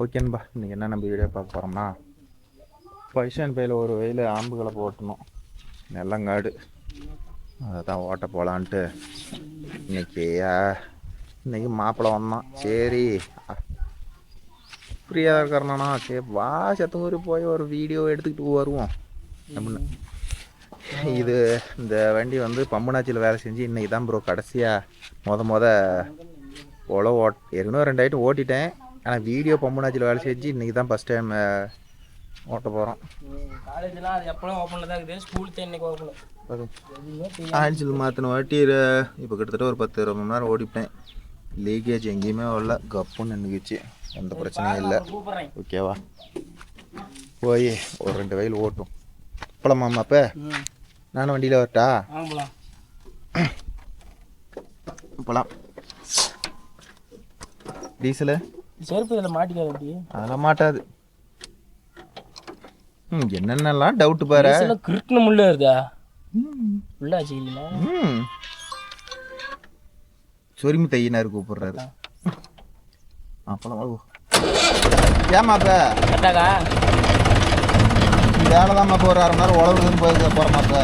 ஓகேன்பா, இன்றைக்கி என்ன நம்ம வீடியோ பார்க்க போகிறோம்னா, பைசன் பையில் ஒரு வெயில் ஆம்புகளை போட்டணும் நெல்லங்காடு, அதை தான் ஓட்ட போகலான்ட்டு இன்றைக்கி மாப்பிள்ளை வந்தான். சரி ஃப்ரீயாக இருக்கிறனா, சரி வா சத்தங்கூரி போய் ஒரு வீடியோ எடுத்துக்கிட்டு வருவோம் அப்படின்னு. இந்த வண்டி வந்து பம்புனாச்சியில் வேலை செஞ்சு இன்றைக்கி தான் ப்ரோ கடைசியாக உழவு ஏற்கனவே 2 ஐட்டம் ஓட்டிட்டேன். ஆனால் வீடியோ பம்புனாச்சியில் வேலை செஞ்சு இன்றைக்கி தான் ஃபஸ்ட் டைம் ஓட்ட போகிறோம். காலேஜ்லாம் அது எப்போலாம் ஓப்பனில் தான் இருக்குது, ஸ்கூல் தான் இன்றைக்கி ஓப்பன். ஆயில்சில் மாற்றின வாட்டி இப்போ கிட்டத்தட்ட ஒரு 10-20 மணி நேரம் ஓடிவிட்டேன். லீக்கேஜ் எங்கேயுமே வரல, கப்புன்னு நின்றுக்குச்சு, எந்த பிரச்சனையும் இல்லை. ஓகேவா, போய் ஒரு 2 வயல் ஓட்டும் போலாமாம்மா? அப்போ நானும் வண்டியில் வரட்டா? போகலாம். டீசலு செருப்பு இதில் மாட்டிக்காது, அப்படி அதெல்லாம் மாட்டாது. என்னென்னலாம் டவுட்டு பாரு. கிருட்டின முள்ளு வருதா? உள்ள வச்சுக்கீங்களா? சொரிமி தையினார் கூப்பிடுறாரு. அப்பலாம் ஏமாப்ப கட்டாக்கா வேலை தான் மாப்பா, ஒரு 1/2 மணி நேரம் உழவுதுன்னு போய் போகிறமாப்பா.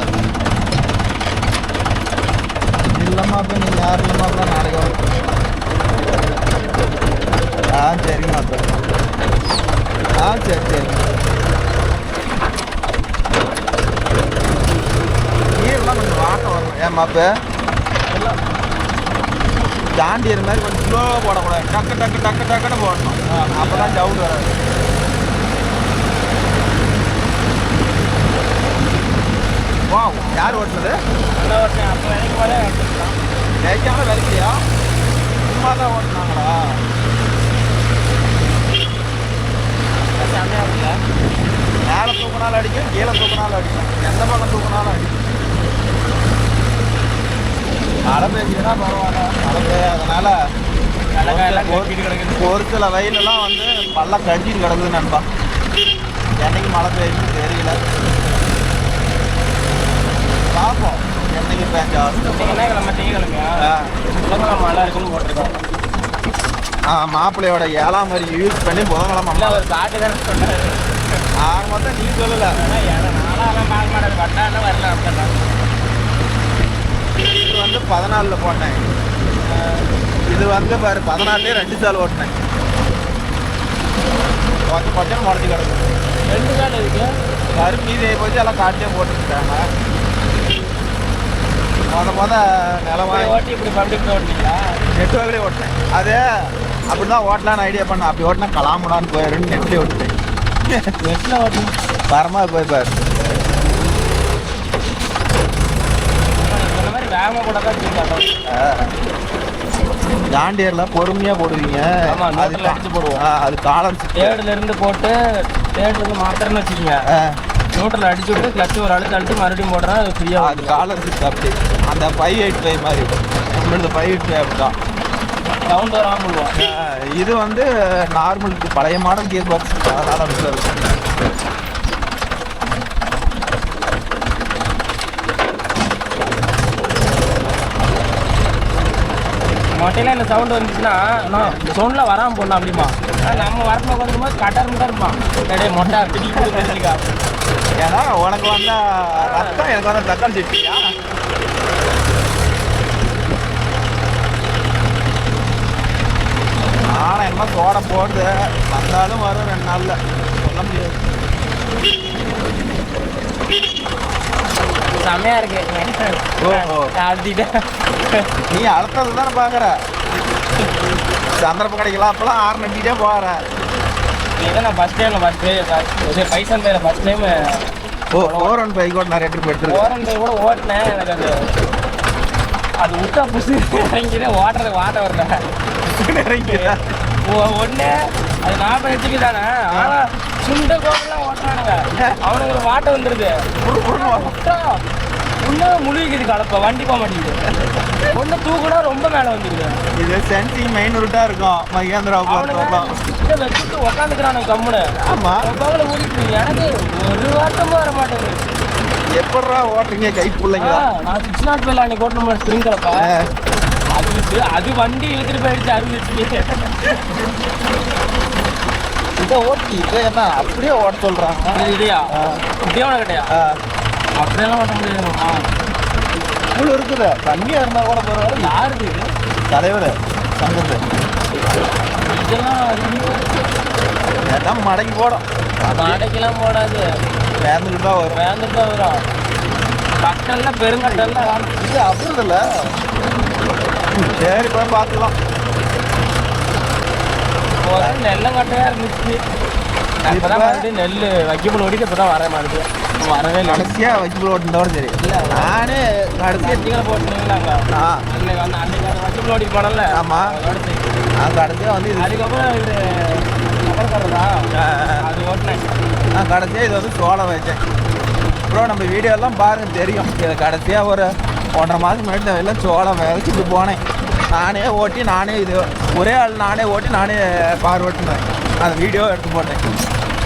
இல்லைம்மாப்பா, நீ யாரும் இல்லைம்மாப்பா, நாளைக்கு வரும். சரிங்கம்மாப்பா. சரி நீர்லாம் கொஞ்சம் வாட்டம் வரணும். ஏமாப்பா தாண்டியற மாதிரி கொஞ்சம் ஸ்லோவாக போடக்கூடாது, டக்குன்னு போடணும். அப்போ தான் டவுட் வராது. வா, யார் ஓட்டுனது? வேலைக்காம வேலைக்கியா? சும்மா தான் ஓட்டினாங்களா? மேலே தூக்கினாலும் அடிக்கும், கீழே தூக்கினாலும் அடிக்கும், எந்த பக்கம் தூக்கினாலும் அடிக்கும். மழை பெய்ஞ்சுன்னா பரவாயில்ல, மழை பெய்யாதனால ஒரு சில வயலெல்லாம் வந்து பள்ளம் கஞ்சின்னு கிடக்குது நண்பா. என்னைக்கு மழை பெய்யுன்னு தெரியல, பார்ப்போம். என்னைக்கு மழை இருக்குன்னு போட்டிருக்கோம். மாப்பிள்ளையோட 7ஆம் வரி யூஸ் பண்ணி புதன்கிழமை ஒரு காட்டு தானே சொன்னாரு. மொத்தம் நீ சொல்லல, நானும் பார்க்க மாட்டேன், பட்டான வரல. இது வந்து 14 போட்டேன், இது வந்து பாரு 14 2 சால் ஓட்டினேன். கொஞ்சம் முடச்சி கிடக்கு. 2 சால் இருக்கு, கருப்பு மீதியை போச்சு, எல்லாம் காட்டிலே போட்டுருக்காங்க. நிலவாய் ஓட்டி இப்படி பப்ளிக் ஓட்டிங்களா? நெட்வொர்க்லேயே ஓட்டினேன். அது அப்படி தான் ஓட்டலான்னு ஐடியா பண்ணேன். அப்படி ஓட்டினா கலாமுடான்னு போயிடுன்னு நெட்லேயே ஓட்டிட்டேன். நெட்டில் ஓட்டி பரமாக போய் பாரு. இந்த மாதிரி வேகமாக கூட தான் தெரியும். தாண்டியரில் பொறுமையாக போடுவீங்க, அது அடிச்சு போடுவோம். அது காலம் தேர்ட்லேருந்து போட்டு தேர்ட்லேருந்து மாத்திரன்னு வச்சுக்கோங்க. நோட்டில் அடிச்சு விட்டு கிளச்சு ஒரு அழுத்து மறுபடியும் போடுறேன், அது ஃப்ரீயாக. அது காலர் சிக்ஸ் அப்படி அந்த 585 மாதிரி நம்மளது 585 அப்படி தான் சவுண்ட் வராமல் போடுவோம். இது வந்து நார்மலுக்கு பழைய மாடல் கியர் பாக்ஸ், அதனால் அப்படி இருக்கும். மொட்டையில் இந்த சவுண்டு வந்துச்சுன்னா இந்த சவுண்டில் வராமல் போடணும் அப்படிமா. நம்ம வரணும் உட்காந்துருக்கும் கட்டாரம் தான் இருப்பான். அப்படியே மொட்டை பிடிக்க பேசிக்கா. ஏன்னா உனக்கு வந்தா ரத்தம், எனக்கு வந்தா தக்காளி சட்னியா? நானும் என்ன சோடை போடுது, வந்தாலும் வரும் 2 நாளில், சொல்ல முடியாது. செம்மையாக இருக்கு. நீ அடுத்தது தானே பார்க்குற, சந்தர்ப்பம் கிடைக்கலாம். அப்பெல்லாம் 6 நட்டிகிட்டே போகிற. இதான் நான் ஃபஸ்ட் டைம் பைசன் பேர் ஃபஸ்ட் டைம் 415 கூட நிறைய ட்ரிப் எடுத்துருக்கேன். 415 கூட ஓட்டினேன். எனக்கு அது விட்டா புதுசு இறங்கிதான் வாட்ட வரல இறங்கிடுறேன். ஒன்று அது 40 ஹெச்பி தானே, ஆனால் சுண்ட கோபெல்லாம் ஓட்டுறானுங்க, அவனுக்கு வாட்டை வந்துடுது. விட்டா இன்னும் முழுகிது கலப்பா, வண்டி போக மாட்டேங்குது. ஒன்று தூக்குனா ரொம்ப மேலே வந்துடுது. இது சென்சிங் மெயின் ரூட்டாக இருக்கும் மகேந்திரா. வச்சுட்டு உட்காந்துக்கிறானுங்க கம்முன்னு. ஆமாம், பகல ஓடிட்டு எனக்கு ஒரு வாட்டமும் வர மாட்டேங்குது. எப்படா ஓட்டுறீங்க கை பிள்ளைங்க? நான் 6 நாட் மேல அன்னைக்கு ஓட்டணும் ஸ்ப்ரிங் கலப்பா. அது வண்டி இழுத்துட்டு போயிடுச்சு 60 ஹெச்பி. இதை ஓட்டி இதை என்ன அப்படியே ஓட்ட சொல்கிறாங்க. இதையா இப்படியே ஓட கட்டையா? அப்படியெல்லாம் ஓட்ட முடியாதுமா. இவ்வளோ இருக்குது. கம்மியாக இருந்தால் கூட பரவாயில்ல. யாருக்கு இது? தலைவர் சங்கத்து இதெல்லாம் எல்லாம் மடக்கி போடும். மடக்கெல்லாம் போடாது, வேந்துக்கிட்டு தான் வரும். வேந்துட்டு தான் வரும். கட்டல்ல பெருங்கட்டல்ல இது அப்படி இல்லை. சரி போய் பார்த்துக்கலாம். நெல்லங்கட்டையா இருந்துச்சு. இப்பதான் மறுபடியும் நெல் வைக்கப்புள் ஓடிட்டு இப்பதான் வர மாதிரி வரவே இல்லை. கடைசியாக வைக்கப்புள் ஓட்டினதோட சரி. இல்லை நானே கடைசியாக நீங்களும் போட்டுனீங்களாங்க. அன்னைக்கு வைக்கப்புள் ஓடிட்டு போனல. ஆமாம். நான் கடைசியாக வந்து இது அதுக்கப்புறம் இது கப்பல்காரதா அது ஓட்டினேன். நான் கடைசியாக இது வந்து சோளம் வச்சேன். அப்புறம் நம்ம வீடியோலாம் பாருங்கள் தெரியும். இதை கடைசியாக ஒரு 1.5 மாதம் முன்னாடி எல்லாம் சோளம் விதைச்சிட்டு போனேன். நானே ஓட்டி நானே இது ஒரே ஆள் நானே ஓட்டி நானே பார் ஓட்டினேன். அந்த வீடியோ எடுத்து போட்டேன்.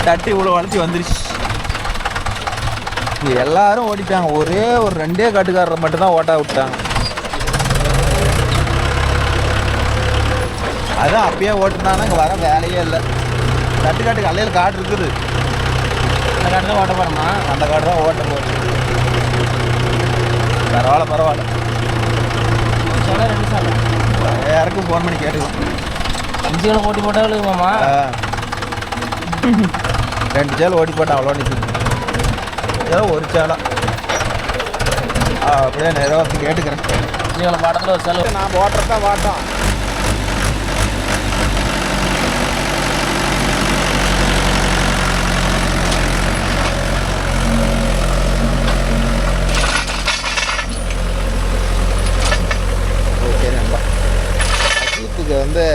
தட்டி இவ்வளோ வளர்ச்சி வந்துருச்சு. எல்லாரும் ஓட்டிட்டாங்க. ஒரே ஒரு 2 காட்டுக்காரரை மட்டும்தான் ஓட்ட விட்டாங்க. அதான் அப்பயே ஓட்டுனாங்கன்னா இங்கே வர வேலையே இல்லை. தட்டுக்காட்டு கல்லையில் காடு இருக்குது. அந்த காட்டு தான் ஓட்ட போகிறோமா? அந்த காடு தான் ஓட்ட போகுது. பரவாயில்ல. சொல்ல 2 சார் யாருக்கும் ஃபோன் பண்ணி கேட்டுக்கலாம். 5 கிலோ ஓட்டி போட்டாலும் மாமா 2 சேல் ஓட்டி போட்டேன். அவ்வளோ நிற்குது. ஏதோ ஒரு சேலை அப்படியே நான் ஏதோ கேட்டுக்கிறேன். 5 கிலோ பாட்டத்தில் ஒரு செலவு. நான் ஓட்டுறது தான் வாட்டம். ஓகே நண்பா. அஜித்துக்கு வந்து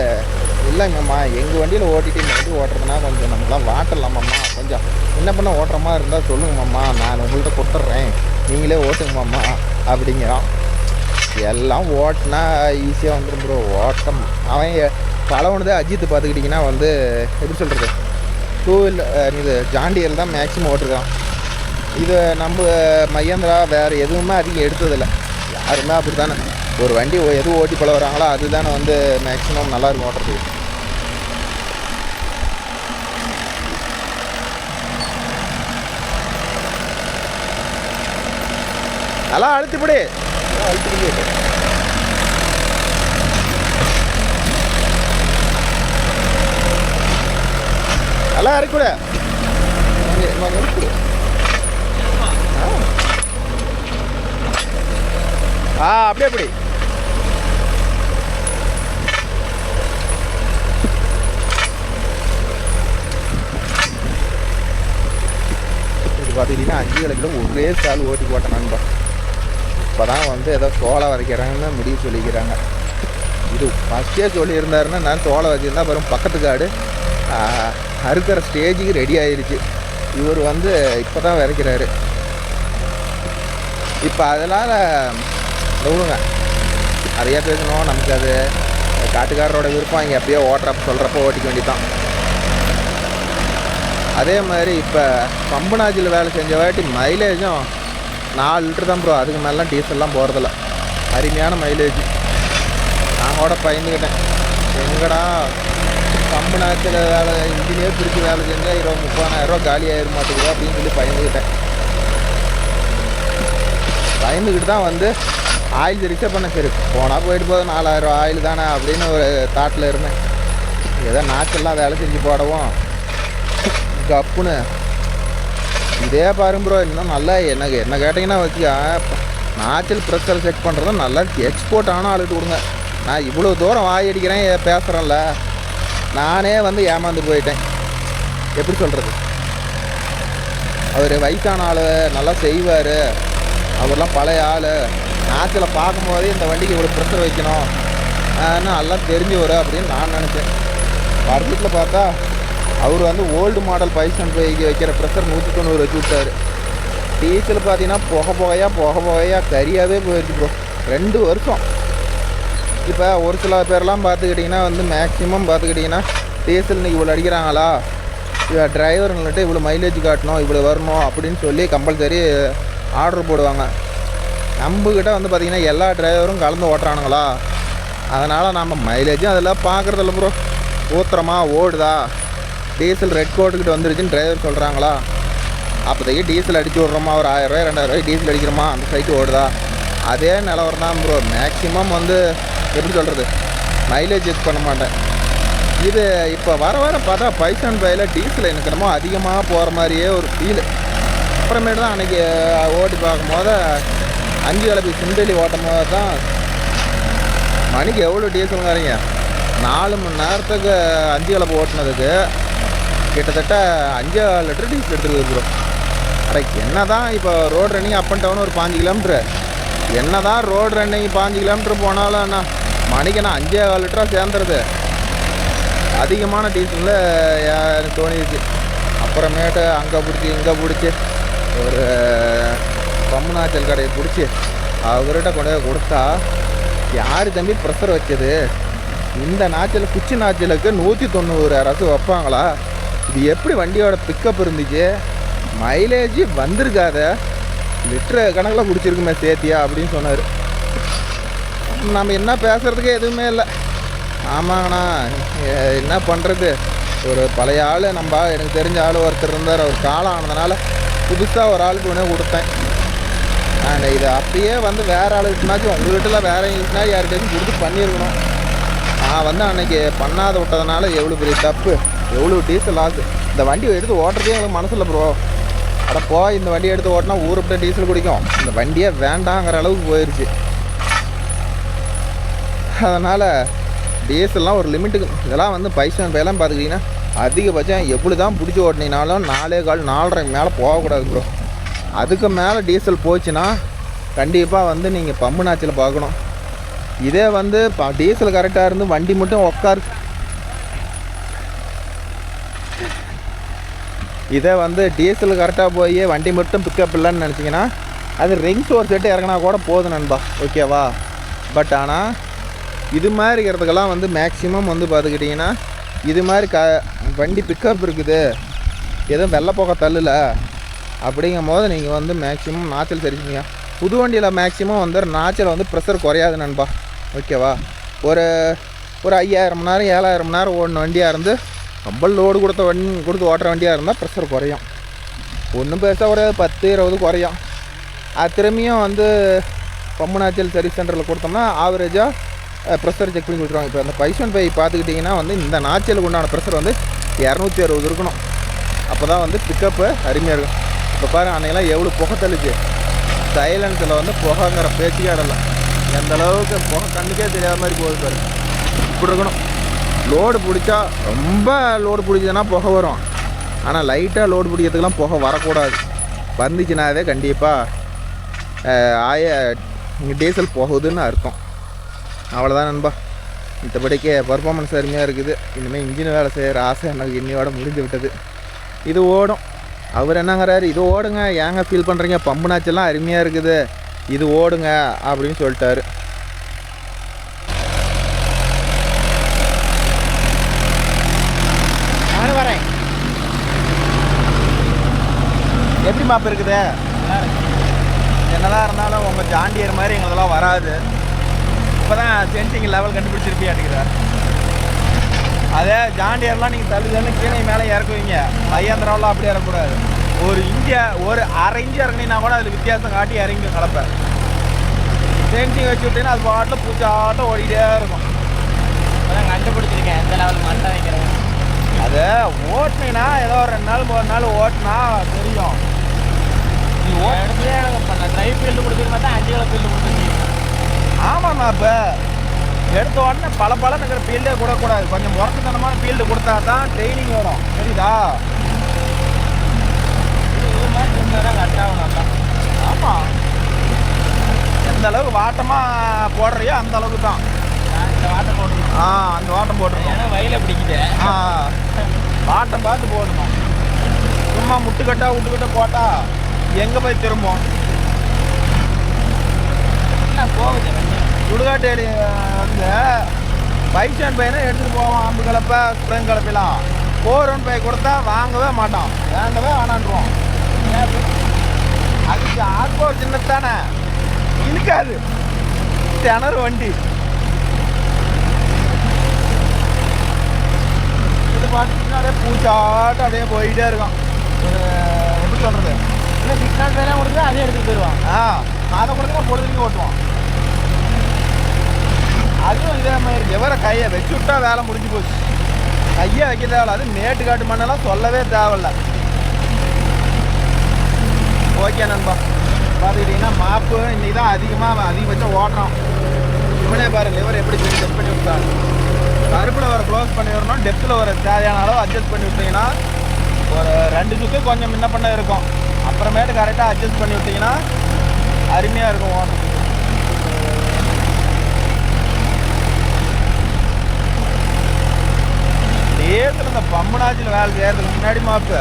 இல்லைங்கம்மா எங்கள் வண்டியில் ஓட்டிட்டு இந்த வண்டி ஓட்டுறதுனா கொஞ்சம் நம்மளாம் வாட்டலாமாம்மா, கொஞ்சம் என்ன பண்ண ஓட்டுற மாதிரி இருந்தால் சொல்லுங்கம்மா, நான் உங்கள்கிட்ட கொடுத்துட்றேன், நீங்களே ஓட்டுங்கம்மா அப்படிங்கிறான். எல்லாம் ஓட்டினா ஈஸியாக வந்துடும் ப்ரோ. ஓட்டம் அவன் பழவனதே அஜித்து பார்த்துக்கிட்டிங்கன்னா வந்து எப்படி சொல்கிறது, 2 வீலர் இது ஜாண்டியர் தான் மேக்ஸிமம் ஓட்டுருக்கான். இது நம்ம மகேந்திரா வேறு எதுவுமே அதிகம் எடுத்ததில்லை. யாருமே அப்படி தானே ஒரு வண்டி எது ஓட்டி பழகுறாங்களோ அதுதானே வந்து மேக்ஸிமம் நல்லாயிருக்கும் ஓட்டுறதுக்கு. நல்லா அழுத்திப்படி நல்லா இருக்குட. அப்படியே அப்படி இது பார்த்துக்கிட்டிங்கன்னா 5 கிலோ ஒரே சால் ஓட்டி போட்டேன் நண்பா. இப்போ தான் வந்து ஏதோ சோளம் வரைக்கிறாங்கன்னு முடிவு சொல்லிக்கிறாங்க. இது ஃபஸ்ட்டே சொல்லியிருந்தாருன்னா நான் சோளம் வச்சுருந்தா அப்புறம் பக்கத்து காடு அறுக்கிற ஸ்டேஜுக்கு ரெடி ஆகிருச்சு. இவர் வந்து இப்போ தான் விதைக்கிறாரு. இப்போ அதனால் விடுங்க, நிறையா பேசணும். நமக்கு அது காட்டுக்காரரோட விருப்பம். இங்கே எப்படியோ ஓட்டுறப்ப சொல்கிறப்ப ஓட்டிக்க வேண்டியதான். அதே மாதிரி இப்போ பம்புனாஜில் வேலை செஞ்ச வாட்டி மைலேஜும் 4 லிட்டர் தான் ப்ரோ. அதுக்கு மேலாம் டீசல்லாம் போகிறதில்ல. அருமையான மைலேஜ். நான் கூட பயந்துக்கிட்டேன், எங்கடா பம்புனாச்சில் வேலை இன்ஜினியே பிரித்து வேலை செஞ்சால் 20-30,000 காலி ஆயிட மாட்டேங்குது அப்படின்னு சொல்லி பயந்துக்கிட்டு தான் வந்து ஆயில் ரிக்ஷப் பண்ண. சரி போனால் போயிட்டு போதும், 4000 ஆயில் தானே அப்படின்னு ஒரு தாட்டில் இருந்தேன். ஏதோ நாச்செல்லாம் வேலை செஞ்சு போடவும் கப்புன்னு இதே பாருங்க ப்ரோ. இன்னும் நல்லா என்ன கேட்டிங்கன்னா வச்சுக்கா, நாச்சல் ப்ரெஷர் செக் பண்ணுறதும் நல்லா எக்ஸ்போர்ட் ஆனால் ஆளுட்டு கொடுங்க. நான் இவ்வளோ தூரம் வாய் அடிக்கிறேன் பேசுகிறேன்ல, நானே வந்து ஏமாந்து போயிட்டேன். எப்படி சொல்கிறது, அவர் வயசான ஆள், நல்லா செய்வார், அவர்லாம் பழைய ஆள். நாச்சில் பார்க்கும்போதே இந்த வண்டிக்கு இவ்வளோ ப்ரெஷர் வைக்கணும் நல்லா தெரிஞ்சு வரும் அப்படின்னு நான் நினச்சேன். பட்ஜெட்டில் பார்த்தா அவர் வந்து ஓல்டு மாடல் 505 வைக்கிற ப்ரெஷர் 190 வச்சு விட்டார். டீசல் பார்த்தீங்கன்னா புகையாக கரியாகவே போயிடுச்சு ப்ரோ. 2 வருஷம். இப்போ ஒரு சில பேரெல்லாம் பார்த்துக்கிட்டிங்கன்னா வந்து மேக்ஸிமம் பார்த்துக்கிட்டிங்கன்னா டீசல் இன்றைக்கி இவ்வளோ அடிக்கிறாங்களா, டிரைவருங்கள்ட்ட இவ்வளோ மைலேஜ் காட்டணும், இவ்வளோ வரணும் அப்படின்னு சொல்லி கம்பல்சரி ஆர்டர் போடுவாங்க. நம்மக்கிட்ட வந்து பார்த்திங்கன்னா எல்லா டிரைவரும் கலந்து ஓட்டுறானுங்களா, அதனால் நம்ம மைலேஜும் அதெல்லாம் பார்க்குறதில்ல ப்ரோ. ஊத்துறமா ஓடுதா டீசல் ரெட் கோட்டுக்கிட்ட வந்துருச்சுன்னு டிரைவர் சொல்கிறாங்களா, அப்போதைக்கு டீசல் அடிச்சு விட்றோமா, ஒரு 1000 ரூபாய் 2000 ரூபாய் டீசல் அடிக்கிறோமா, அந்த சைட்டு ஓடுதா, அதே நிலவரம் தான் ப்ரோ. மேக்ஸிமம் வந்து எப்படி சொல்கிறது, மைலேஜ் செக் பண்ண மாட்டேன். இது இப்போ வர வர பார்த்தா பைசன் பையில் டீசல் எனக்கு என்னமோ அதிகமாக போகிற மாதிரியே ஒரு ஃபீலு. அப்புறமேட்டு தான் அன்றைக்கி ஓட்டி பார்க்கும்போது 5 கிளப்பி சுண்டலி ஓட்டும் போது தான் மணிக்கு எவ்வளோ டீசலுங்காரீங்க. 4 மணி நேரத்துக்கு 5 கிளப்பு ஓட்டினதுக்கு கிட்டத்தட்ட 5 லிட்டர் டீசல் எடுத்துருக்குது ப்ரோ. அட என்ன தான் இப்போ road running up and down ஒரு 5 கிலோமீட்ரு, என்ன தான் ரோடு ரன்னிங் 5 கிலோமீட்ரு போனாலும் என்ன மணிக்கு நான் 5 லிட்டராக சேர்ந்துருது. அதிகமான டீசலில் எனக்கு தோணிடுச்சு. அப்புறமேட்டு அங்கே பிடிச்சி இங்கே பிடிச்சி ஒரு பம்முநாச்சல் கடையை பிடிச்சி அவர்கிட்ட கொண்டு போய் கொடுத்தா, யார் தம்பி ப்ரெஷர் வச்சது, இந்த நாச்சல் குச்சி நாச்சலுக்கு 190 அரசு வைப்பாங்களா, இது எப்படி வண்டியோட பிக்கப் இருந்துச்சு, மைலேஜ் வந்திருக்காத, லிட்டரு கணக்கில் பிடிச்சிருக்குமே சேர்த்தியா அப்படின்னு சொன்னார். நம்ம என்ன பேசுகிறதுக்கு எதுவுமே இல்லை. ஆமாங்கண்ணா என்ன பண்ணுறது, ஒரு பழைய ஆள் நம்ம எனக்கு தெரிஞ்ச ஆள் ஒருத்தர் இருந்தார், அவர் காலம் ஆனதுனால புதுசாக ஒரு ஆளுக்கு ஒன்றே கொடுத்தேன். நான் இதை அப்படியே வந்து வேறு ஆளுக்குனாச்சும் உங்கள்கிட்ட வேறு எங்களுக்குனா யாருக்காச்சும் கொடுத்து பண்ணியிருக்கணும். நான் வந்து அன்றைக்கி பண்ணாத விட்டதுனால எவ்வளோ பெரிய தப்பு, எவ்வளோ டீசல் ஆகுது. இந்த வண்டியை எடுத்து ஓட்டுறதே எனக்கு மனசில் ப்ரோ. அட போய் இந்த வண்டியை எடுத்து ஓட்டினா ஊருப்பட்ட டீசல் குடிக்கும், இந்த வண்டியே வேண்டாங்கிற அளவுக்கு போயிடுச்சு. அதனால் டீசல்லாம் ஒரு லிமிட்டுக்கு, இதெல்லாம் வந்து பைசன் பையெல்லாம் பார்த்துக்கிட்டிங்கன்னா அதிகபட்சம் எப்படி தான் பிடிச்சி ஓட்டினீங்கனாலும் 4.25 மேலே போகக்கூடாது ப்ரோ. அதுக்கு மேலே டீசல் போச்சுன்னா கண்டிப்பாக வந்து நீங்கள் பம்பு நாச்சில் பார்க்கணும். இதே வந்து டீசல் கரெக்டாக இருந்து வண்டி மட்டும் உட்காரு, இதே வந்து டீசல் கரெக்டாக போய் வண்டி மட்டும் பிக்கப் இல்லைன்னு நினச்சிங்கன்னா அது ரிங்ஸ் ஒரு செட்டு இறங்கினா கூட போதும் நண்பா, ஓகேவா. பட் ஆனால் இது மாதிரி இருக்கிறதுக்கெல்லாம் வந்து மேக்ஸிமம் வந்து பார்த்துக்கிட்டிங்கன்னா இது மாதிரி வண்டி பிக்கப் இருக்குது, எதுவும் வெள்ளைப்போக்க தள்ளல அப்படிங்கும் போது நீங்கள் வந்து மேக்ஸிமம் நாச்சல் சரிச்சிங்க. புது வண்டியில் மேக்ஸிமம் வந்து நாச்சல் வந்து ப்ரெஷர் குறையாது நண்பா, ஓகேவா. ஒரு 5000 மணி நேரம் 7000 மணி நேரம் ஓடின வண்டியாக இருந்து ரொம்ப லோடு கொடுத்து ஓட்டுற வண்டியாக இருந்தால் ப்ரெஷர் குறையும். ஒன்றும் பெருசாக குறையாது, 10-20 குறையும். அது திரும்பியும் வந்து பம்பு நாச்சல் சர்வீஸ் சென்டரில் கொடுத்தோம்னா ஆவரேஜாக ப்ரெஷர் செக் பண்ணி கொடுத்துருவாங்க. இப்போ அந்த பைசன் பை பார்த்துக்கிட்டிங்கன்னா வந்து இந்த நாச்சலுக்கு உண்டான ப்ரெஷர் வந்து 260 இருக்கணும், அப்போ தான் வந்து பிக்கப்பு அருமையாக இருக்கும். இப்போ பாருங்கள் அன்றைக்கெல்லாம் எவ்வளோ புகை தள்ளிச்சு, சைலன்ஸில் வந்து புகைங்கிற பேச்சுக்கே இடலாம், எந்த அளவுக்கு புகை கண்ணுக்கே தெரியாத மாதிரி போகுது பாரு. இப்படி இருக்கணும். லோடு பிடிச்சா ரொம்ப லோடு பிடிச்சதுன்னா புகை வரும், ஆனால் லைட்டாக லோடு பிடிக்கிறதுக்கெலாம் புகை வரக்கூடாது. வந்துச்சுனாவே கண்டிப்பாக டீசல் போகுதுன்னு அர்த்தம். அவ்வளோதான் நண்பா. மற்றபடிக்கு பர்ஃபார்மன்ஸ் அருமையாக இருக்குது. இனிமேல் இன்ஜின் வேலை செய்கிற ஆசை எனக்கு இன்னையோட முடிஞ்சு விட்டது. இது ஓடும். அவர் என்னங்கிறாரு, இது ஓடுங்க, ஏங்க ஃபீல் பண்ணுறீங்க, பம்பு நாச்செல்லாம் அருமையாக இருக்குது, இது ஓடுங்க அப்படின்னு சொல்லிட்டாரு. நானும் வரேன். எப்படி மாப்பு இருக்குது? என்னதான் இருந்தாலும் உங்கள் ஜாண்டியர் மாதிரி எங்களதெல்லாம் வராது. இப்போ தான் சென்சிங் லெவல் கண்டுபிடிச்சிருப்பியாட்டுக்கிறார். அதே ஜாண்டியர்லாம் நீங்கள் தள்ளுதல்னு கீழே மேலே இறக்குவீங்க, மையாந்திராவெலாம் அப்படி இறக்கக்கூடாது. ஒரு அரை இன்ச்சு இறங்கினா கூட அதில் வித்தியாசம் காட்டி இறங்கி கலப்பேன். சென்சிங் வச்சு விட்டீங்கன்னா அது பாட்டில் பூச்சாட்டம் ஓடிட்டே இருக்கும். அதான் கண்டுபிடிச்சிருக்கேன் எந்த லெவல் மண்டை வைக்கிறேன். அதை ஓட்டினீங்கன்னா ஏதோ ஒரு 2 நாள் 3 நாள் ஓட்டினா தெரியும். நீ இடத்துலேயே பண்ண ட்ரை ஃபீல்டு கொடுத்துருந்தா தான் 5 கிலோ ஃபீல்டு கொடுத்துருக்கீங்க. ஆமாம்மா, இப்போ எடுத்த உடனே பல இருக்கிற ஃபீல்டே கொடுக்கக்கூடாது, கொஞ்சம் முறக்குத்தனமான ஃபீல்டு கொடுத்தா தான் ட்ரைனிங் வரும், சரிதா. இது மாதிரி இருந்தால் கரெக்டாக. ஆமாம், எந்த அளவுக்கு வாட்டமாக போடுறியோ அந்த அளவுக்கு தான் அந்த வாட்டம் போடணும். அந்த வாட்டம் போடணும், ஏன்னா வயலை பிடிக்குது. வாட்டம் பார்த்து போடணும். சும்மா முட்டுக்கட்டா போட்டால் எங்கே போய் திரும்பும்? போகுது சுடுகாட்டேரி வந்து பைசன் பையனை எடுத்துகிட்டு போவான். அம்பு கலப்பை ஸ்ப்ரிங் கலப்பெல்லாம் 4-1 பை கொடுத்தா வாங்கவே மாட்டான், வேண்டவே வேணான்றுவோம். அதுக்கு ஆர்போர் சின்னத்தானே இழுக்காது, திணறு வண்டி. இது பார்த்துக்கிட்டா அப்படியே பூச்சாட்டம் அப்படியே போயிட்டே இருக்கும். ஒரு எப்படி சொல்கிறது, இல்லை சிக்னாட் வேணா கொடுத்து அதே எடுத்துகிட்டு போயிடுவான். அதை கொடுத்து பொழுதுக்கு ஓட்டுவான். அதுவும் இதே மாதிரி எவரை கையை வச்சு விட்டா வேலை முடிஞ்சு போச்சு. கையை வைக்க தேவையில்ல. அது மேட்டு காட்டு மண்ணெல்லாம் சொல்லவே தேவையில்ல. ஓகே நண்பா, பார்த்துக்கிட்டிங்கன்னா மாப்பு இன்றைக்கி தான் அதிகபட்சம் ஓட்டுறோம். இவனே பாரு லிவர் எப்படி செட் பண்ணி விட்டாங்க. கருப்பில் வர க்ளோஸ் பண்ணி வரணும், டெப்த்தில் வர தேவையான அளவு அட்ஜஸ்ட் பண்ணி விட்டிங்கன்னா ஒரு 2 சுற்று கொஞ்சம் முன்ன பண்ண இருக்கும். அப்புறமேட்டு கரெக்டாக அட்ஜஸ்ட் பண்ணி விட்டிங்கன்னா அருமையாக இருக்கும் ஓட்டுறதுக்கு. டேத்தில் இந்த பம்புனாச்சில் வேலை செய்யறதுக்கு முன்னாடி மாப்பு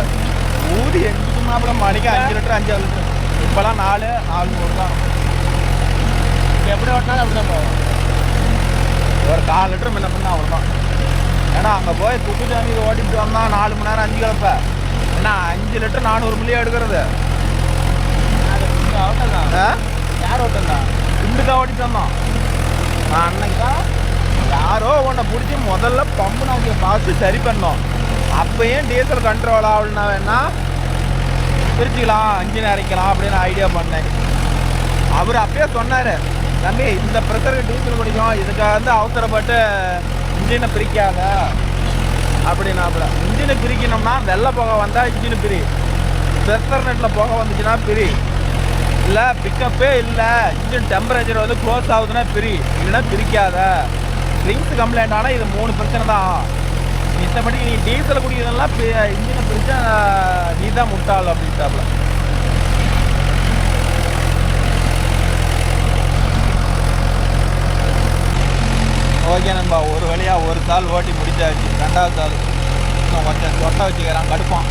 ஊதி எங்கிட்டு மாப்பிட மணிக்கு 5 லிட்டர் 5 லிட்டர். இப்போலாம் 4 தான். எப்படி ஓட்டினாலும் அப்படி தான் போகும். ஒரு 4 லிட்டர் முன்ன பண்ணால் அவ்வளோதான். ஏன்னா அங்கே போய் குப்புசாமி ஓட்டிட்டு வந்தால் 4 மணி நேரம் 5 கிழப்ப. ஏன்னா 5 லிட்டர் 400 மில்லியா எடுக்கிறது. ஓட்டம் தான். யார் ஓட்டம் தான்? இண்டு தான் ஓட்டிட்டு வந்தோம். நான் அன்னைக்கு தான் யாரோ உன்னை பிடிச்சி முதல்ல பம்பு நாக்கியை பார்த்து சரி பண்ணோம். அப்பயும் டீசல் கண்ட்ரோல் ஆகலன்னா வேணா பிரிச்சுக்கலாம், இன்ஜின் இறக்கலாம் அப்படின்னு ஐடியா பண்ணேன். அவர் அப்பயே சொன்னார், தம்பி இந்த ப்ரெஷருக்கு டீசல் பிடிக்கும், இதுக்கு அவசரப்பட்டு இன்ஜினை பிரிக்காத அப்படின்னாப்புல. இன்ஜினை பிரிக்கணும்னா வெள்ளை புகை வந்தால் இன்ஜினு பிரி, ப்ரெஷர் நெட்டில் புகை வந்துச்சுன்னா பிரி, இல்லை பிக்கப்பே இல்லை இன்ஜின் டெம்பரேச்சர் வந்து க்ளோஸ் ஆகுதுன்னா பிரி, இல்லைன்னா பிரிக்காத. ட்ரிங்க்ஸ் கம்ப்ளைண்ட் ஆனால் இது 3 பிரச்சனை தான். மித்தபடி நீ டீசல் குடிக்கிறதெல்லாம் இன்ஜினை பிரித்தா நீ தான் முட்டாள் அப்படின்ட்டாப்புல. ஓகே நண்பா, ஒரு வழியாக ஒரு தாள் ஓட்டி முடிச்சாச்சு. 2வது தாள் இன்னும் கொஞ்சம் சொட்டை வச்சுக்கிறான், கடுப்பான்.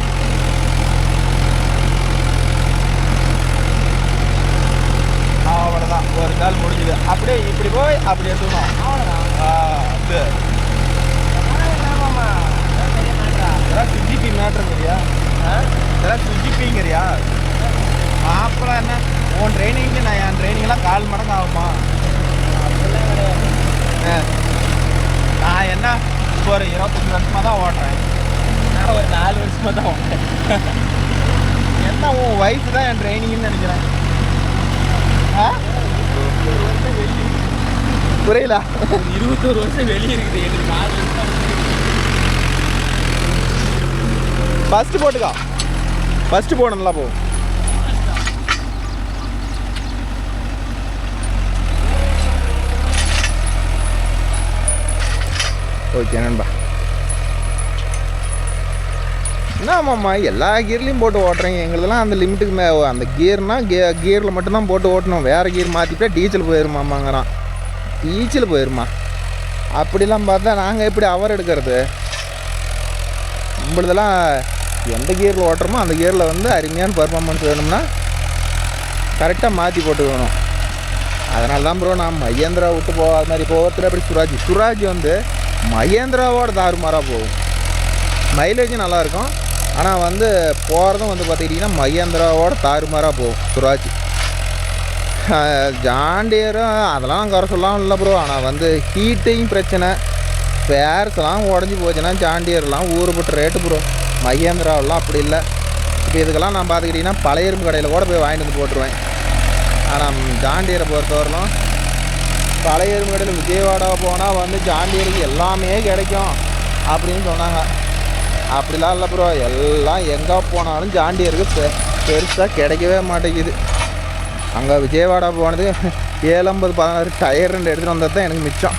அவ்வளோதான், ஒரு தாள் முடிஞ்சுது. அப்படியே இப்படி போய் அப்படி எடுத்துக்கணும். இது இதெல்லாம் சுஜிபி மேட்ருங்கிறியா? இதெல்லாம் சுஜிபிங்கிறியா? அப்புறம் என்ன உன் ட்ரைனிங்கு நான் என் ட்ரைனிங்லாம் 4 மடங்கு ஆகுமா? அப்படிலாம் கிடையாது. நான் என்ன இப்போ ஒரு 25 வருஷமாக தான் ஓட்டுறேன். நான் ஒரு 4 வருஷமாக தான் ஓட்டுறேன். என்ன உன் வயசு தான் என் ட்ரைனிங்னு நினைக்கிறேன். புரியல? 21 வருஷம் வெளியே இருக்குது. எனக்கு 4 வருஷம். ஃபஸ்ட்டு போட்டுக்கா, ஃபஸ்ட்டு போட நல்லா போகும். ஓகே நண்பா, என்னம்மா எல்லா கியர்லேயும் போட்டு ஓட்டுறீங்க. எங்களுதெல்லாம் அந்த லிமிட்டுக்கு அந்த கியர்னால் கியரில் மட்டும்தான் போட்டு ஓட்டணும். வேறு கியர் மாற்றிட்டா டீச்சல் போயிருமாம்மாங்கிறான். டீச்சல் போயிருமா? அப்படிலாம் பார்த்தா நாங்கள் எப்படி அவர் எடுக்கிறது? நம்மளதெல்லாம் எந்த கியரில் ஓட்டுறோமோ அந்த கியரில் வந்து அருமையான பர்ஃபார்மன்ஸ் வேணும்னா கரெக்டாக மாற்றி போட்டுக்கணும். அதனால தான் ப்ரோ நான் மகேந்திரா விட்டு போகாத மாதிரி போகிறதுல அப்படி சுராஜ் வந்து மகேந்திராவோட தாறுமாறாக போகும். மைலேஜும் நல்லாயிருக்கும், ஆனால் வந்து போகிறதும் வந்து பார்த்துக்கிட்டிங்கன்னா மகேந்திராவோட தாறுமாறாக போகும் சுராஜ். ஜாண்டியரும் அதெல்லாம் குறை சொல்லலாம் இல்லை ப்ரோ. ஆனால் வந்து ஹீட்டையும் பிரச்சனை, ஸ்பேர்ஸ்லாம் உடஞ்சி போச்சுன்னா ஜாண்டியர்லாம் ஊறுபட்ட ரேட்டு ப்ரோ. மகேந்திராவெல்லாம் அப்படி இல்லை. இப்போ இதுக்கெல்லாம் நான் பார்த்துக்கிட்டிங்கன்னா பழைய இரும்பு கடையில் கூட போய் வாங்கிட்டு வந்து போட்டுருவேன். ஆனால் ஜாண்டியரை பொறுத்தவரையிலும் பழைய இரும்பு கடையில் விஜயவாடா போனால் வந்து ஜாண்டியருக்கு எல்லாமே கிடைக்கும் அப்படின்னு சொன்னாங்க. அப்படிலாம் இல்லை ப்ரோ. எல்லாம் எங்கே போனாலும் ஜாண்டியருக்கு பெருசாக கிடைக்கவே மாட்டேங்குது. அங்கே விஜயவாடா போனது 750 16 டயர் 2 எடுத்துகிட்டு வந்தது தான் எனக்கு மிச்சம்.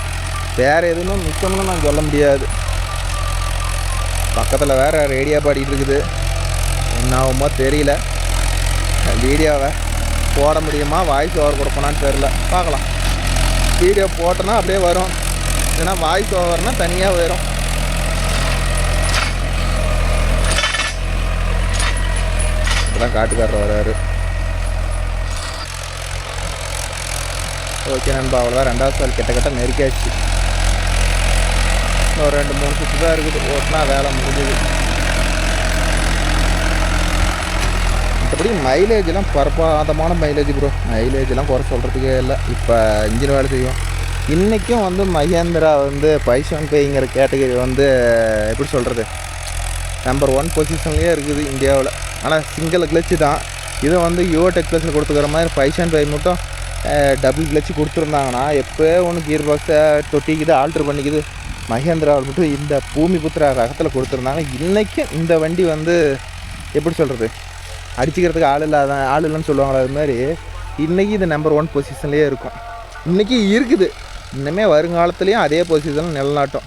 வேறு எதுவும் மிச்சம்னு நான் சொல்ல முடியாது. பக்கத்தில் வேறு ரேடியோ பாடிட்டு இருக்குது. என்ன ஆகுமோ தெரியல. வீடியோவை போட முடியுமா, வாய்ஸ் ஓவர் கொடுப்போனான்னு தெரில, பார்க்கலாம். வீடியோ போட்டோன்னா அப்படியே வரும், இல்லைன்னா வாய்ஸ் ஓவர்னால் தனியாக வரும். இப்போதான் காட்டுக்காரர் வர்றாரு. ஓகே நண்பா, அவ்வளோதான். 2வது சால் கிட்ட நெருக்காச்சு. ஒரு 2-3 சுற்று தான் இருக்குது. ஓட்டினா வேலை முடிஞ்சுது. மற்றபடி மைலேஜெலாம் பரப்பாதமான மைலேஜ் ப்ரோ. மைலேஜெலாம் குறை சொல்கிறதுக்கே இல்லை. இப்போ இன்ஜின் வேலை செய்யும். இன்றைக்கும் வந்து மகேந்திரா வந்து 575ங்கிற கேட்டகரி வந்து எப்படி சொல்கிறது, நம்பர் 1 பொசிஷன்லேயே இருக்குது இந்தியாவில். ஆனால் சிங்கிள் கிளச்சு தான். இதை வந்து யுவடெக் கிளச்சில் கொடுத்துக்கிற மாதிரி 5 மட்டும் டபுள் கிளச்சு கொடுத்துருந்தாங்கன்னா எப்போயே ஒன்று கியர் பாக்ஸை தொட்டிக்குது ஆல்ட்ரு பண்ணிக்குது. மகேந்திராவில் மட்டும் இந்த பூமிபுத்திரா ரகத்தில் கொடுத்துருந்தாங்க. இன்றைக்கும் இந்த வண்டி வந்து எப்படி சொல்கிறது, அடிச்சுக்கிறதுக்கு ஆள் இல்லைன்னு சொல்லுவாங்களா, அது மாதிரி இன்றைக்கி இது நம்பர் 1 பொசிஷன்லேயே இருக்கும். இன்றைக்கி இருக்குது, இன்னுமே வருங்காலத்துலேயும் அதே பொசிஷனில் நிலநாட்டும்.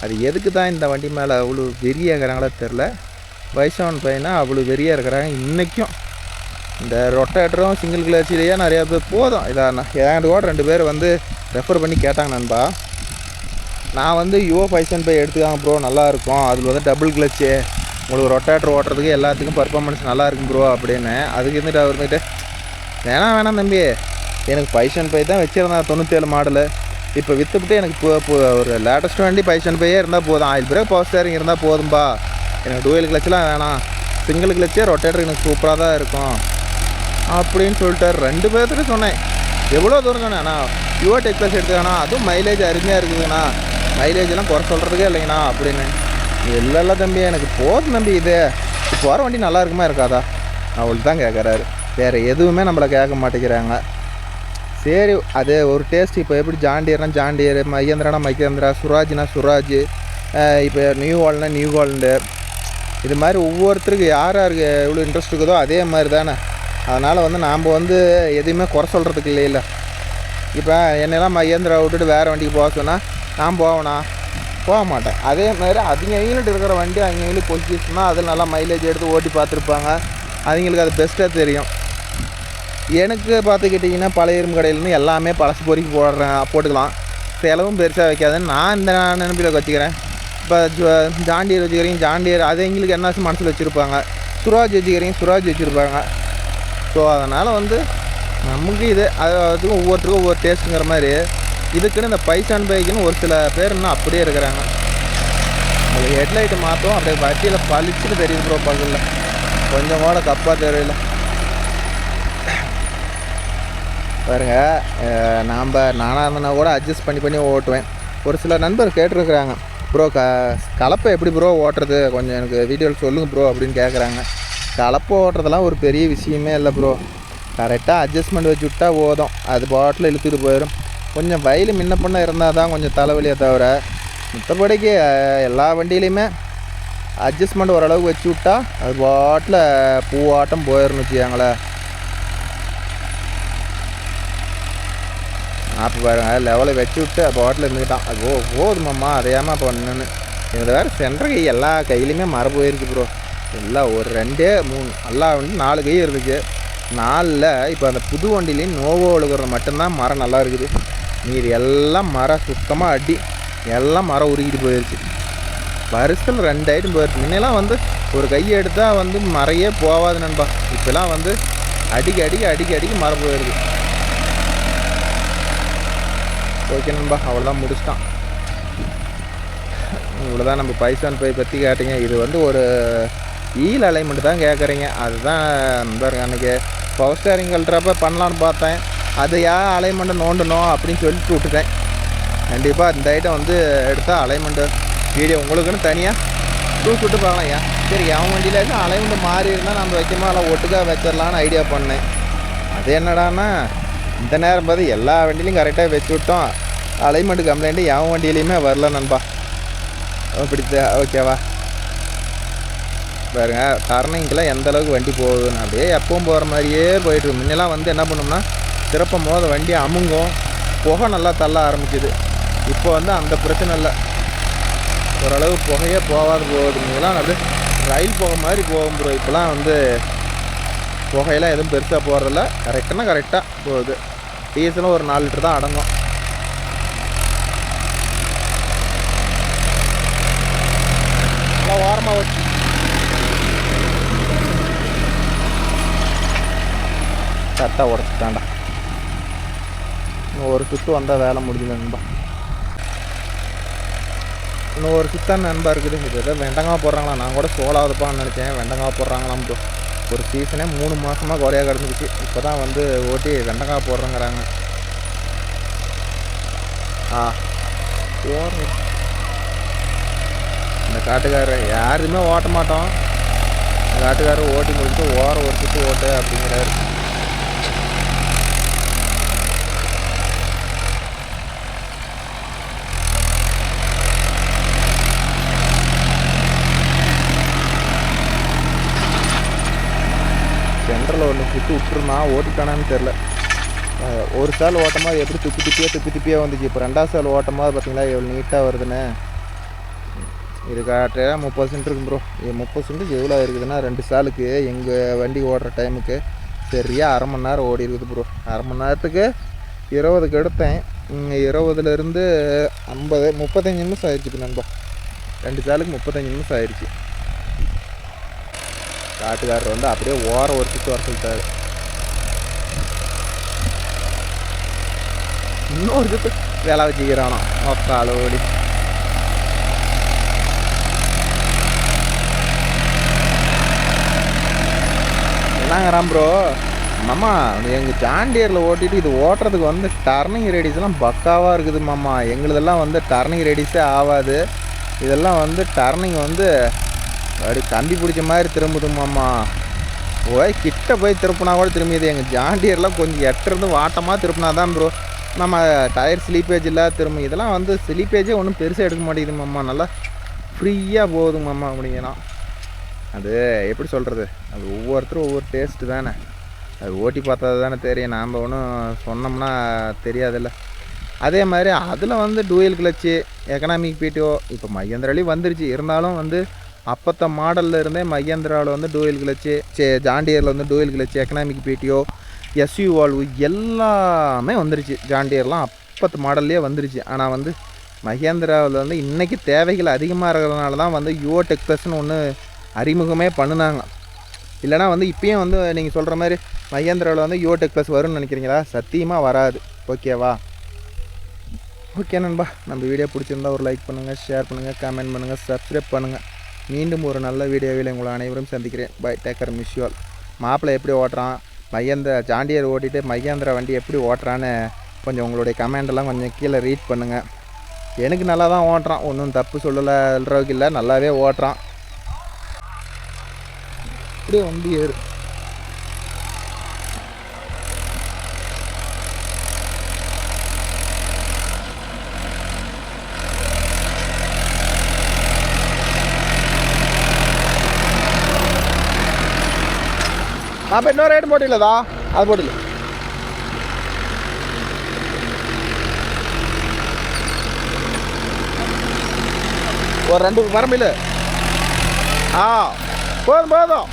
அது எதுக்கு தான் இந்த வண்டி மேலே அவ்வளோ வெறியாக இருக்கிறாங்களோ தெரில. வயசான பையனா அவ்வளோ வெறியாக இருக்கிறாங்க இன்றைக்கும். இந்த ரொட்டேட்டரும் சிங்கிள் கிளச்சிலேயே நிறையா பேர் போதும் இதாண்ணா. என் கூட 2 பேர் வந்து ரெஃபர் பண்ணி கேட்டாங்க நண்பா, நான் வந்து யுவோ 575 எடுத்துக்காங்க ப்ரோ, நல்லாயிருக்கும், அதில் வந்து டபுள் கிளச்சு, உங்களுக்கு ரொட்டேட்டர் ஓட்டுறதுக்கு எல்லாத்துக்கும் பர்ஃபார்மன்ஸ் நல்லா இருக்கும் ப்ரோ அப்படின்னு. அதுக்கு இருந்துட்டு அவர் வந்துட்டு வேணாம் தம்பி, எனக்கு 575 தான் வச்சுருந்தேன் 97 மாடலு. இப்போ விற்றுப்பிட்டு எனக்கு ஒரு லேட்டஸ்ட் வண்டி 575 இருந்தால் போதும், ஆயில் பிரேக் பவர் ஸ்டேரிங் இருந்தால் போதும்பா, எனக்கு டூயல் கிளச்செலாம் வேணாம், சிங்கிள் கிளச்சே ரொட்டேட்டர் எனக்கு சூப்பராக தான் இருக்கும் அப்படின்னு சொல்லிட்டார். 2 பேர்த்துட்டு சொன்னேன். எவ்வளோ தூரம் சொன்னேண்ணா, யுவடெக் கிளச் எடுத்துக்கண்ணா, அதுவும் மைலேஜ் அருமையாக இருக்குதுண்ணா, மைலேஜெல்லாம் குறை சொல்கிறதுக்கே இல்லைங்கண்ணா அப்படின்னு. இல்லைல்ல தம்பி, எனக்கு போதும் தம்பி, இது இப்போ வர வண்டி நல்லா இருக்குமா இருக்காதா அவளுக்கு தான் கேட்குறாரு. வேறு எதுவுமே நம்மளை கேட்க மாட்டேங்கிறாங்க. சரி, அது ஒரு டேஸ்ட். இப்போ எப்படி ஜாண்டியர்னா ஜாண்டியர், மகேந்திரா, சுராஜ்னா சுராஜ், இப்போ நியூ ஹாலண்டு, இது மாதிரி ஒவ்வொருத்தருக்கு யாருக்கு எவ்வளோ இன்ட்ரெஸ்ட் இருக்குதோ அதே மாதிரி தானே. அதனால் வந்து நாம் வந்து எதுவுமே குறை சொல்கிறதுக்கு இல்லை. இப்போ என்னெல்லாம் மகேந்திரா விட்டுட்டு வேறு வண்டிக்கு போக சொன்னால் நான் போக மாட்டேன். அதே மாதிரி அவங்கள்ட்ட இருக்கிற வண்டி அவங்களுக்கு பொசிஷன்னா அதில் நல்லா மைலேஜ் எடுத்து ஓட்டி பார்த்துருப்பாங்க, அவங்களுக்கு அது பெஸ்ட்டாக தெரியும். எனக்கு பார்த்துக்கிட்டிங்கன்னா பழைய இரும்பு கடையிலேருந்து எல்லாமே பழசு பொறிக்கு போட்டுக்கலாம், செலவும் பெருசாக வைக்காதுன்னு நான் இந்த நினைப்பில் வச்சுக்கிறேன். இப்போ ஜாண்டியர் வச்சுக்கிறீங்க, ஜாண்டியர் அது எங்களுக்கு என்ன மனசில் வச்சுருப்பாங்க, சுராஜ் வச்சுருப்பாங்க. ஸோ அதனால் வந்து நமக்கு இது அதுக்கும் ஒவ்வொருத்தருக்கும் ஒவ்வொரு டேஸ்ட்டுங்கிற மாதிரி இதுக்குன்னு இந்த 575க்குன்னு ஒரு சில பேர் இன்னும் அப்படியே இருக்கிறாங்க. அது ஹெட்லைட்டு மாற்றும், அப்படியே வட்டியில் பளிச்சுன்னு தெரியுது ப்ரோ, பகலில் கொஞ்சம் கூட கப்பாக தெரியல பாருங்க. நானாக இருந்தேன்னா கூட அட்ஜஸ்ட் பண்ணி ஓட்டுவேன். ஒரு சில நண்பர் கேட்டிருக்கிறாங்க, ப்ரோ கலப்பை எப்படி ப்ரோ ஓட்டுறது, கொஞ்சம் எனக்கு வீடியோவில் சொல்லுங்கள் ப்ரோ அப்படின்னு கேட்குறாங்க. கலப்பை ஓட்டுறதெல்லாம் ஒரு பெரிய விஷயமே இல்லை ப்ரோ, கரெக்டாக அட்ஜஸ்ட்மெண்ட் வச்சு விட்டா போதும், அது பாட்டில் இழுத்துட்டு போயிடும். கொஞ்சம் வயல் முன்ன பண்ண இருந்தால் தான் கொஞ்சம் தலைவலியை தவிர மற்றபடிக்கு எல்லா வண்டியிலையுமே அட்ஜஸ்ட்மெண்ட் ஓரளவுக்கு வச்சு விட்டா அது பாட்டில் பூவாட்டம் போயிடணும்னு வச்சுக்காங்களேன். அப்போ பாருங்க லெவலை வச்சு விட்டு பாட்டில் இருந்துக்கிட்டான், அது போதுமாம்மா அதையாமல் இப்போ ஒன்றுன்னு. இதில் வேறு சென்ற கை எல்லா கையிலையுமே மரம் போயிருக்கு ப்ரோ. எல்லாம் ஒரு 2 3 எல்லாம் வந்து 4 கை இருந்துச்சு. 4ல் இப்போ அந்த புது வண்டிலையும் நோவோ ஒழுகுறது மட்டும்தான் மரம் நல்லா இருக்குது. மீது எல்லாம் மரம் சுத்தமாக அடி, எல்லாம் மரம் உருகிட்டு போயிடுச்சு. வருஷத்தில் 2 ஐட்டம் போயிடுச்சு. முன்னெல்லாம் வந்து ஒரு கையை எடுத்தால் வந்து மறையே போகாது நண்பா. இப்போலாம் வந்து அடிக்க மரம் போயிடுது. ஓகே நண்பா, அவ்வளோதான், முடிச்சிட்டான். இவ்வளோதான் நம்ம 575 பற்றி கேட்டிங்க. இது வந்து ஒரு ஈல் அலைன்மெண்ட் தான் கேட்குறீங்க. அதுதான் பாருங்க, அன்றைக்கி பவர் ஸ்டேரிங் கழட்டுறப்ப பண்ணலான்னு பார்த்தேன், அது அலைன்மெண்ட்டை நோண்டணும் அப்படின்னு சொல்லிட்டு விட்டுட்டேன். கண்டிப்பாக இந்த ஐட்டம் வந்து எடுத்தால் அலைன்மெண்ட்டு வீடியோ உங்களுக்குன்னு தனியாக விட்டு பார்க்கலாம். ஏன் சரி என் வண்டியில் அலைன்மெண்ட் மாறி இருந்தால் நம்ம வைக்கமா இல்லை ஒட்டுக்காக வச்சிடலான்னு ஐடியா பண்ணேன். அது என்னடான்னா இந்த நேரம் பார்த்து எல்லா வண்டியிலையும் கரெக்டாக வச்சு விட்டோம், அலைன்மெண்ட் கம்ப்ளைண்ட்டு என் வண்டியிலையுமே வரல நண்பா. அப்படி ஓகேவா பாருங்க, டர்னிங்கெலாம் எந்த அளவுக்கு வண்டி போகுதுன்னு அப்படியே எப்பவும் போகிற மாதிரியே போயிட்டுருக்கு. முன்னெல்லாம் வந்து என்ன பண்ணோம்னா சிறப்பும் போது வண்டி அமுங்கும், புகை நல்லா தள்ள ஆரம்பிக்குது. இப்போ வந்து அந்த பிரச்சனை இல்லை, ஓரளவு புகையே போகாது போகுது. முன்னெல்லாம் அப்படியே ரயில் புகை மாதிரி போகும் ப்ரோ. இப்போலாம் வந்து புகையெல்லாம் எதுவும் பெருசாக போகிறதில்ல, கரெக்டாக போகுது. டீசலும் ஒரு 4 லிட்டர் தான் அடங்கும். ஓரமாக வச்சு கரெக்டாக உடச்சிட்டாண்டா. இன்னும் ஒரு சுற்று வந்தால் வேலை முடிஞ்சல நண்பா. இன்னும் ஒரு சுத்தான் நண்பா இருக்குது. இது எதாவது வெண்டங்காய் போடுறாங்களா, நான் கூட சோளாவதுப்பான்னு நினச்சேன். வெண்டங்காய் போடுறாங்களாம் ப்ரோ. ஒரு சீசனே 3 மாதமாக குறையாக கிடந்துக்குச்சு. இப்போ தான் வந்து ஓட்டி வெண்டங்காய் போடுறேங்கிறாங்க. போடுறேன். இந்த காட்டுக்காரர் யாருமே ஓட்ட மாட்டோம். காட்டுக்காரர் ஓட்டி முடிச்சுட்டு ஓரம் ஒரு சுற்று ஓட்டு அப்படிங்கிறாரு. சென்டரில் ஒன்று சுற்றி விட்டுருந்தான், ஓட்டிட்டானான்னு தெரில. ஒரு சால் ஓட்டமாக எப்படி துப்பி துப்பியாக வந்துச்சு. இப்போ 2வது சால் ஓட்டமாக பார்த்தீங்களா எவ்வளோ நீட்டாக வருதுன்னு. இது காட்டுற 30 சென்ட் இருக்கும் ப்ரோ. இது 30 சென்ட்டுக்கு எவ்வளோ இருக்குதுன்னா 2 சாலுக்கு எங்கள் வண்டி ஓடுற டைமுக்கு சரியாக அரை மணி நேரம் ஓடி இருக்குது ப்ரோ. அரை மணி நேரத்துக்கு 20க்கு எடுத்தேன். 20லேருந்து 50 35 நிமிஷம் ஆயிடுச்சு. இப்போ நண்பா 2 சாலுக்கு 35 நிமிஷம் ஆயிடுச்சு. காட்டுக்காரர் வந்து அப்படியே ஓரம் ஒரு சுற்று வர சொல்லிட்டாரு. இன்னொரு சுற்று வேலை வச்சுக்கிறானோ ஒக்கால ஓடி. என்னங்கிறான் ப்ரோ, மாமா எங்கள் ஜாண்டியரில் ஓட்டிட்டு இது ஓட்டுறதுக்கு வந்து டர்னிங் ரேடிஸ்லாம் பக்காவாக இருக்குது மாமா. எங்களுதெல்லாம் வந்து டர்னிங் ரேடிஸே ஆகாது. இதெல்லாம் வந்து டர்னிங் வந்து அப்படி கம்பி பிடிச்ச மாதிரி திரும்புது மாமா. போய் கிட்ட போய் திருப்பினா கூட திரும்பிது. எங்கள் ஜாண்டியர்லாம் கொஞ்சம் எட்டிருந்து வாட்டமாக திருப்பினா தான் ப்ரோ நம்ம டயர் ஸ்லீப்பேஜ் இல்லை திரும்ப. இதெல்லாம் வந்து ஸ்லீப்பேஜே ஒன்றும் பெருசாக எடுக்க மாட்டேங்குது மாமா. நல்லா ஃப்ரீயாக போகுது மாமா. அப்படிங்கன்னா அது எப்படி சொல்கிறது, அது ஒவ்வொருத்தரும் ஒவ்வொரு டேஸ்ட்டு தானே. அது ஓட்டி பார்த்தா தானே தெரியும். நாம் ஒன்றும் சொன்னோம்னா தெரியாதில்ல. அதே மாதிரி அதில் வந்து டூயல் கிளச்சு, எக்கனாமிக் பிடிஓ இப்போ மகேந்திராலையும் வந்துருச்சு. இருந்தாலும் வந்து அப்பத்த மாடலில் இருந்தே மகேந்திராவில் வந்து டூயல் கிளச்சு, ஜாண்டியரில் வந்து dual clutch, economic PTO, SU valve எல்லாமே வந்துருச்சு. ஜாண்டியர்லாம் அப்பத்து மாடல்லே வந்துருச்சு. ஆனால் வந்து மகேந்திராவில் வந்து இன்றைக்கி தேவைகள் அதிகமாக இருக்கிறதுனால தான் வந்து யுவோ டெக் ப்ளஸ்ன்னு ஒன்று அறிமுகமே பண்ணினாங்க. இல்லைனா வந்து இப்போயும் வந்து நீங்கள் சொல்கிற மாதிரி மகேந்திராவில் வந்து யுவோ டெக் ப்ளஸ் வரும்னு நினைக்கிறீங்களா? சத்தியமாக வராது. ஓகேவா? ஓகே நண்பா, நம்ம வீடியோ பிடிச்சிருந்தா ஒரு லைக் பண்ணுங்கள், ஷேர் பண்ணுங்கள், கமெண்ட் பண்ணுங்கள், சப்ஸ்கிரைப் பண்ணுங்கள். மீண்டும் ஒரு நல்ல வீடியோவில் உங்களை அனைவரும் சந்திக்கிறேன். Bye, take care, miss you all. மாப்பிள்ளை எப்படி ஓட்டுறான், மகேந்திரா ஜாண்டியர் ஓட்டிட்டு மகேந்திரா வண்டி எப்படி ஓட்டுறான்னு கொஞ்சம் உங்களுடைய கமெண்டெல்லாம் கொஞ்சம் கீழே ரீட் பண்ணுங்கள். எனக்கு நல்லா தான் ஓட்டுறான், ஒன்றும் தப்பு சொல்லலை அளவுக்கு இல்லை, நல்லாவே ஓட்டுறான். அப்படியே வண்டி ஏறு. அப்போ இன்னொரு ரேட் போட்டில்லதா, அது போட்டில்ல. ஒரு 2 மரமில்ல. போதும் போதும்.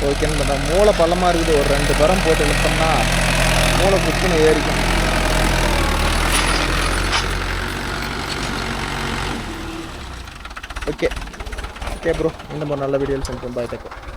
ஓகேன்னு பார்த்தா மூளை பள்ளமாக இருக்குது. ஒரு 2 பரம் போட்டு இழுத்தோம்னா மூளை குத்துன்னு ஏறிக்கும். ஓகே ஓகே ப்ரோ, இன்னும் ஒரு நல்ல வீடியோவில் சந்திப்போம். பாய், டேக் கேர்.